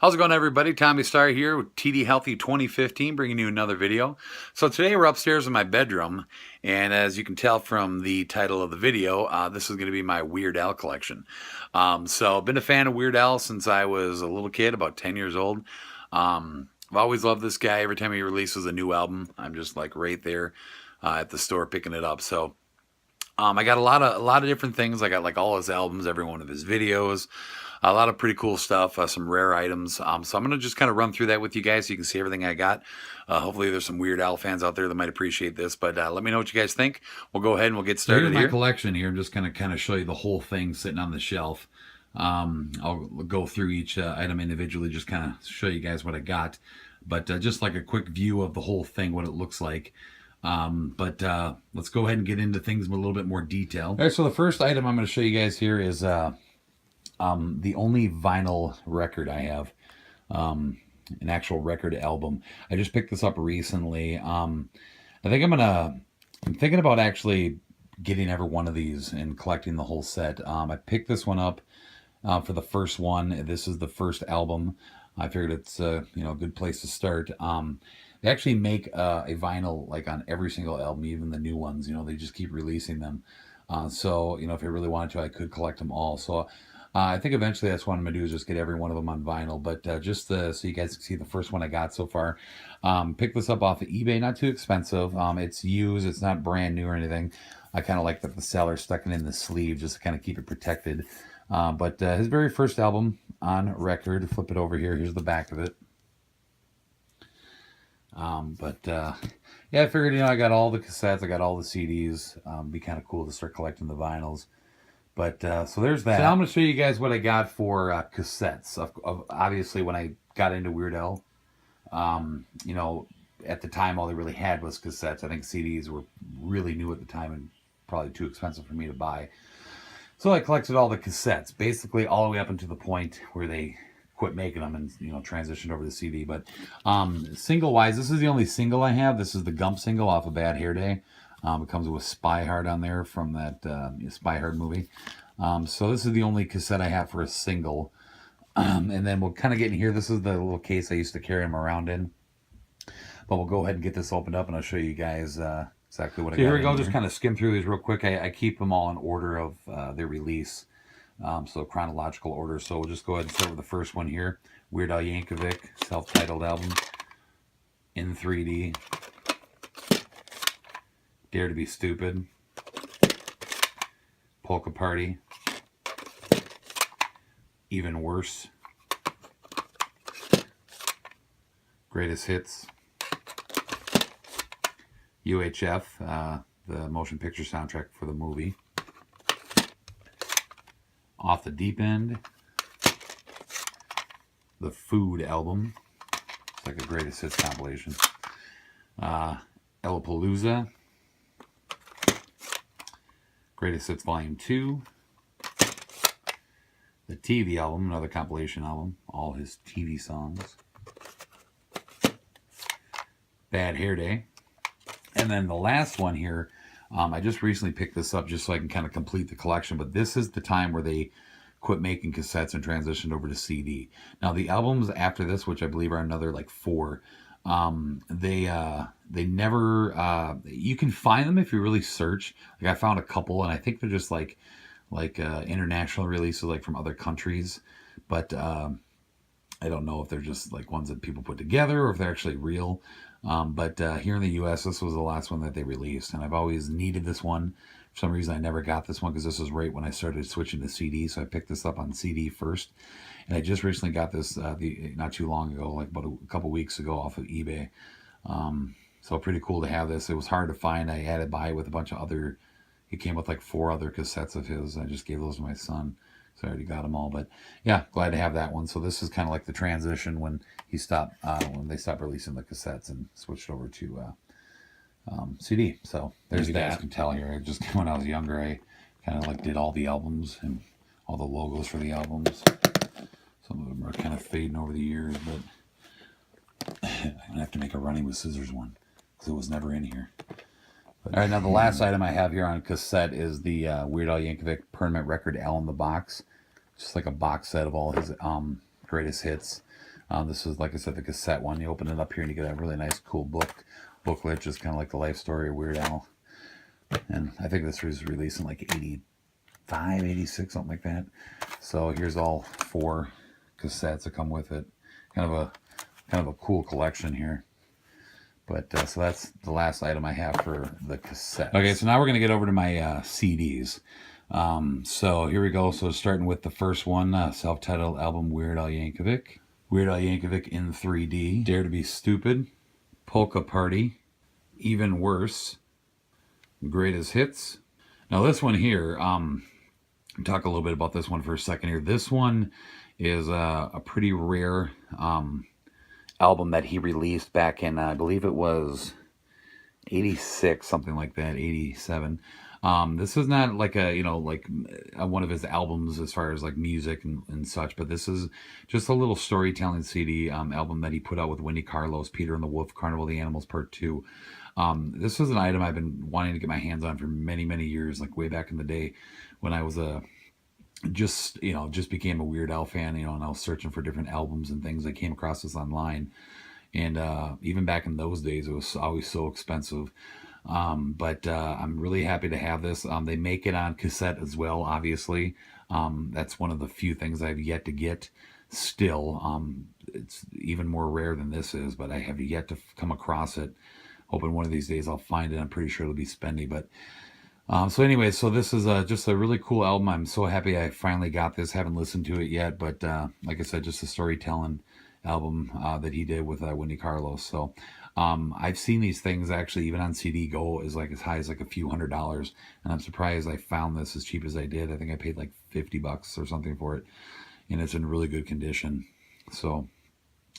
How's it going, everybody? Tommy Star here with TD Healthy 2015, bringing you another video. So today we're upstairs in my bedroom, and as you can tell from the title of the video, this is going to be my Weird Al collection. So I've been a fan of Weird Al since I was a little kid, about 10 years old. I've always loved this guy. Every time he releases a new album, I'm just like right there at the store picking it up. So I got a lot of different things. I got like all his albums, every one of his videos, a lot of pretty cool stuff, some rare items. So I'm going to just kind of run through that with you guys so you can see everything I got. Hopefully there's some Weird Al fans out there that might appreciate this, but let me know what you guys think. We'll go ahead and we'll get started. Here's my collection here. I'm just going to kind of show you the whole thing sitting on the shelf. I'll go through each item individually, just kind of show you guys what I got. But just like a quick view of the whole thing, what it looks like. Let's go ahead and get into things with a little bit more detail. All right, so the first item I'm going to show you guys here is the only vinyl record I have, an actual record album. I just picked this up recently. I'm thinking about actually getting every one of these and collecting the whole set. I picked this one up for the first one. This is the first album. I figured it's a good place to start. They actually make a vinyl like on every single album, even the new ones. They just keep releasing them. So if I really wanted to, I could collect them all. So I think eventually that's what I'm gonna do, is just get every one of them on vinyl. But just so you guys can see the first one I got so far. Picked this up off of eBay, not too expensive. It's used, it's not brand new or anything. I kind of like that the seller stuck it in the sleeve just to kind of keep it protected. But his very first album on record. Flip it over here. Here's the back of it. Yeah, I figured, I got all the cassettes, I got all the CDs. Be kind of cool to start collecting the vinyls. But so there's that. So now I'm going to show you guys what I got for cassettes. Obviously, when I got into Weird Al, at the time, all they really had was cassettes. I think CDs were really new at the time and probably too expensive for me to buy. So I collected all the cassettes, basically all the way up until the point where they quit making them and transitioned over to CD. But single wise, this is the only single I have. This is the Gump single off of Bad Hair Day. It comes with Spy Hard on there from that Spy Hard movie. So this is the only cassette I have for a single. And then we'll kind of get in here. This is the little case I used to carry them around in. But we'll go ahead and get this opened up and I'll show you guys exactly what I got. Here we go. Just kind of skim through these real quick. I keep them all in order of their release. So chronological order. So we'll just go ahead and start with the first one here. Weird Al Yankovic, self-titled album in 3D. Dare to Be Stupid. Polka Party. Even Worse. Greatest Hits. UHF, the motion picture soundtrack for the movie. Off the Deep End. The Food album. It's like a greatest hits compilation. Ellapalooza. Greatest Hits Volume 2. The TV album, another compilation album. All his TV songs. Bad Hair Day. And then the last one here, I just recently picked this up just so I can kind of complete the collection. But this is the time where they quit making cassettes and transitioned over to CD. Now the albums after this, which I believe are another like 4, they never, you can find them if you really search. Like I found a couple, and I think they're just like international releases, like from other countries. But I don't know if they're just like ones that people put together or if they're actually real. But here in the US, this was the last one that they released, and I've always needed this one. For some reason, I never got this one because this was right when I started switching to CD, so I picked this up on CD first. And I just recently got this not too long ago, like about a couple weeks ago, off of eBay. So pretty cool to have this. It was hard to find. I had it by with a bunch of other. He came with like 4 other cassettes of his. I just gave those to my son, so I already got them all. But yeah, glad to have that one. So this is kind of like the transition when he stopped, when they stopped releasing the cassettes and switched over to CD. So there's that. You guys can tell here. Just when I was younger, I kind of like did all the albums and all the logos for the albums. Some of them are kind of fading over the years, but I'm gonna have to make a running with scissors one because it was never in here. But, all right, now the last item I have here on cassette is the Weird Al Yankovic Permanent Record Al in the Box. Just like a box set of all his greatest hits. This is, like I said, the cassette one. You open it up here and you get a really nice, cool booklet, just kind of like the life story of Weird Al. And I think this was released in like 85, 86, something like that. So here's all 4 cassettes that come with it. Kind of a cool collection here. But so that's the last item I have for the cassette. Okay, so now we're going to get over to my CDs. So here we go. So starting with the first one, self-titled album, Weird Al Yankovic. Weird Al Yankovic in 3D. Dare to Be Stupid. Polka Party. Even Worse. Greatest Hits. Now this one here, talk a little bit about this one for a second here. This one is a pretty rare album that he released back in, I believe it was 86, something like that, 87. This is not like one of his albums as far as like music and such, but this is just a little storytelling CD album that he put out with Wendy Carlos, Peter and the Wolf, Carnival of the Animals Part 2. This was an item I've been wanting to get my hands on for many, many years, like way back in the day when I was just became a Weird Al fan, and I was searching for different albums and things. I came across this online, and even back in those days, it was always so expensive. But I'm really happy to have this. They make it on cassette as well, obviously. That's one of the few things I've yet to get still. It's even more rare than this is, but I have yet to come across it. Hoping one of these days I'll find it. I'm pretty sure it'll be spendy, but so anyway, so this is just a really cool album. I'm so happy I finally got this. Haven't listened to it yet, but like I said, just a storytelling album that he did with Wendy Carlos. So I've seen these things actually even on CD go as high as like a few $100s, and I'm surprised I found this as cheap as I did. I think I paid like $50 or something for it, and it's in really good condition. So,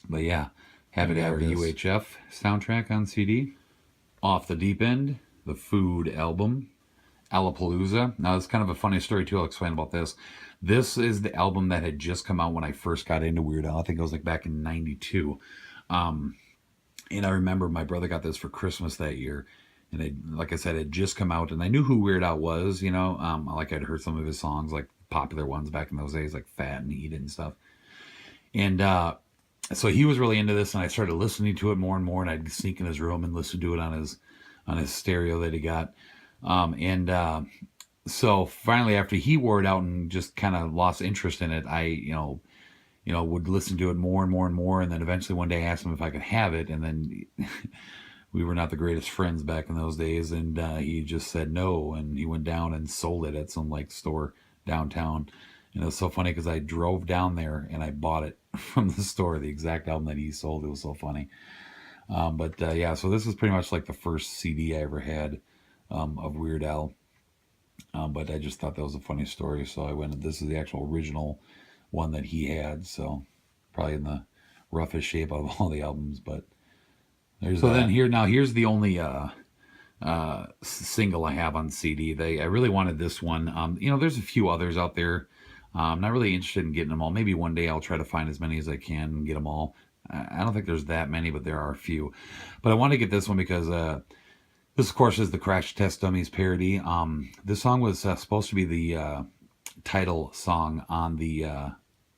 but yeah, happy to have our UHF soundtrack on CD. Off the Deep End, the Food album. Alapalooza. Now, it's kind of a funny story, too. I'll explain about this. This is the album that had just come out when I first got into Weird Al. I think it was like back in 92. And I remember my brother got this for Christmas that year. And like I said, it had just come out. And I knew who Weird Al was, like I'd heard some of his songs, like popular ones back in those days, like Fat and Eat It and stuff. And so he was really into this, and I started listening to it more and more, and I'd sneak in his room and listen to it on his stereo that he got. So finally, after he wore it out and just kind of lost interest in it, I, would listen to it more and more and more. And then eventually one day I asked him if I could have it. And then we were not the greatest friends back in those days. And, he just said no. And he went down and sold it at some store downtown. And it was so funny because I drove down there and I bought it from the store, the exact album that he sold. It was so funny. Yeah, so this is pretty much like the first CD I ever had of Weird Al. But I just thought that was a funny story. So I went, and this is the actual original one that he had. So probably in the roughest shape of all the albums. But there's here's the only single I have on CD. I really wanted this one. There's a few others out there. I'm not really interested in getting them all. Maybe one day I'll try to find as many as I can and get them all. I don't think there's that many, but there are a few. But I want to get this one because this, of course, is the Crash Test Dummies parody. This song was supposed to be the title song on the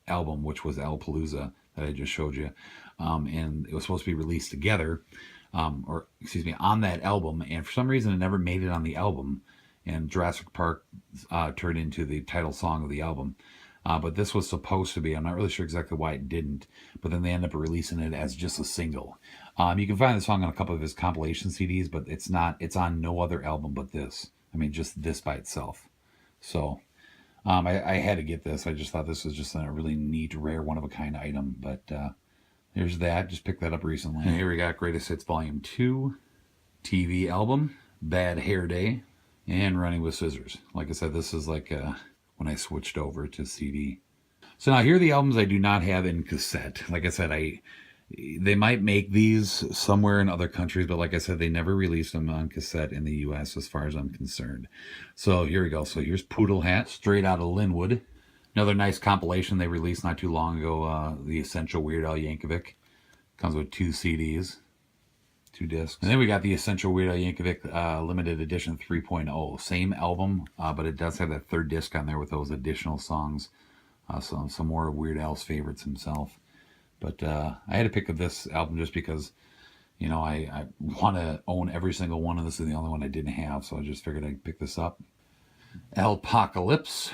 album, which was Alapalooza that I just showed you. And it was supposed to be released together, on that album. And for some reason, it never made it on the album. And Jurassic Park turned into the title song of the album. But this was supposed to be. I'm not really sure exactly why it didn't. But then they ended up releasing it as just a single. You can find the song on a couple of his compilation CDs, but it's on no other album but this. I mean, just this by itself. So I had to get this. I just thought this was just a really neat, rare, one-of-a-kind item. But there's that. Just picked that up recently. And here we got Greatest Hits Volume 2, TV album, Bad Hair Day, and Running with Scissors. Like I said, this is like when I switched over to CD. So now here are the albums I do not have in cassette. Like I said, they might make these somewhere in other countries, but like I said, they never released them on cassette in the U.S. as far as I'm concerned. So here we go. So here's Poodle Hat, straight out of Linwood. Another nice compilation they released not too long ago, The Essential Weird Al Yankovic. Comes with 2 CDs. 2 discs. And then we got the Essential Weird Al Yankovic Limited Edition 3.0. Same album, but it does have that 3rd disc on there with those additional songs. Some more Weird Al's favorites himself. But I had to pick up this album just because, you know, I want to own every single one, and this is the only one I didn't have, so I just figured I'd pick this up. Apocalypse.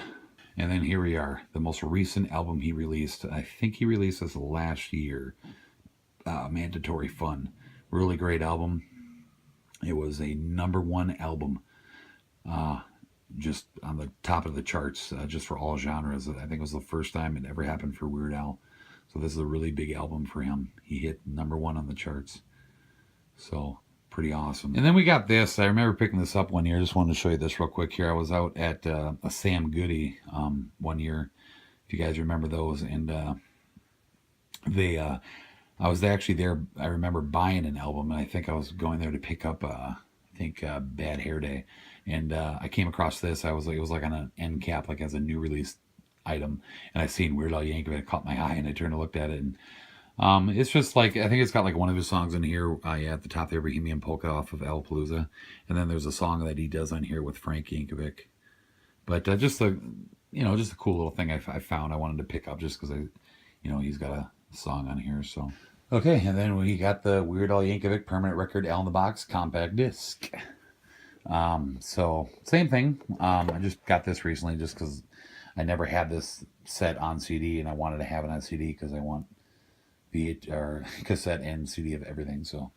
And then here we are, the most recent album he released. I think he released this last year. Mandatory Fun. Really great album. It was a #1 album. Just on the top of the charts, just for all genres. I think it was the first time it ever happened for Weird Al. So this is a really big album for him. He hit #1 on the charts. So pretty awesome. And then we got this. I remember picking this up one year. I just wanted to show you this real quick here. I was out at a Sam Goody one year, if you guys remember those. And I was actually there. I remember buying an album, and I think I was going there to pick up, Bad Hair Day. And I came across this. It was like on an end cap, like as a new release item. And I seen Weird Al Yankovic. It caught my eye, and I turned and looked at it. And it's just like, I think it's got like one of his songs in here. Yeah, at the top there, Bohemian Polka off of Alapalooza. And then there's a song that he does on here with Frank Yankovic. But just a cool little thing I found. I wanted to pick up just because he's got a song on here. So okay, and then we got the Weird Al Yankovic permanent record Al in the Box compact disc. So same thing. I just got this recently just because I never had this set on CD, and I wanted to have it on CD because I want or cassette and CD of everything. So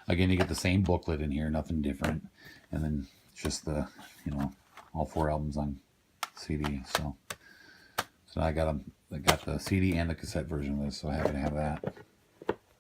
again, you get the same booklet in here, nothing different, and then just the all 4 albums on CD. So I got the CD and the cassette version of this, so I happen to have that.